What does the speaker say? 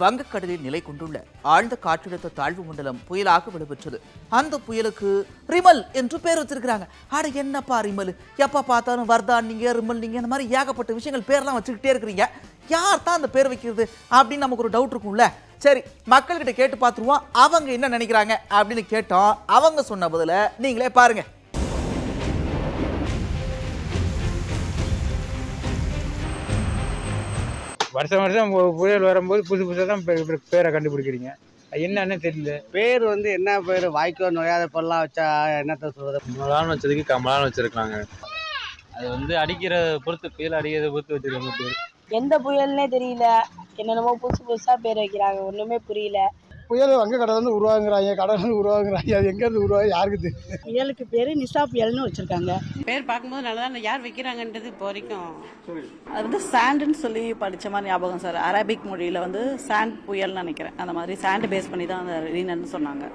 வங்கக்கடலில் நிலை கொண்டுள்ள ஆழ்ந்த காற்றழுத்த தாழ்வு மண்டலம் புயலாக வலுப்பெற்றது. அந்த புயலுக்கு ரிமல் என்று பேர் வச்சிருக்கிறாங்க. அட என்னப்பா ரிமல், எப்ப பார்த்தாலும் வர்தான் நீங்க ரிமல் நீங்க இந்த மாதிரி ஏகப்பட்ட விஷயங்கள் பேர்லாம் வச்சுக்கிட்டே இருக்கிறீங்க. யார் தான் அந்த பேர் வைக்கிறது அப்படின்னு நமக்கு ஒரு டவுட் இருக்கும்ல. சரி, மக்கள்கிட்ட கேட்டு பார்த்துருவோம் அவங்க என்ன நினைக்கிறாங்க அப்படின்னு கேட்டோம். அவங்க சொன்ன பதில நீங்களே பாருங்க. வருஷம் வருஷம் புயல் வரும்போது புதுசு புதுசாக தான் பேரை கண்டுபிடிக்கிறீங்க. என்னன்னு தெரியல. பேர் என்ன பேர், வாய்க்கோ நுழையாத பொருளாக வச்சா என்னத்த சொல்றது. கமலான்னு வச்சதுக்கு கமலான்னு வச்சிருக்காங்க. அது அடிக்கிற பொறுத்து, புயல் அடிக்கிறத பொறுத்து வச்சிருக்காங்க பேர். எந்த புயல்னே தெரியல, என்னென்னமோ புதுசு புதுசா பேர் வைக்கிறாங்க, ஒண்ணுமே புரியல. புயல் வங்க கடலேருந்து உருவாங்குறாங்க, கடலேருந்து உருவாங்குறாங்க, அது எங்கேருந்து உருவாங்க யாருக்கு தெரியும். புயலுக்கு பேரு நிஷா புயல்னு வச்சிருக்காங்க. பேர் பார்க்கும்போது நல்லதான், யார் வைக்கிறாங்கன்றது இப்போ வரைக்கும். அது சாண்டுன்னு சொல்லி படித்த மாதிரி ஞாபகம் சார். அரபிக் மொழியில் சாண்ட் புயல்னு நினைக்கிறேன். அந்த மாதிரி சாண்ட் பேஸ் பண்ணி தான் அந்த ரீனர்னு சொன்னாங்க.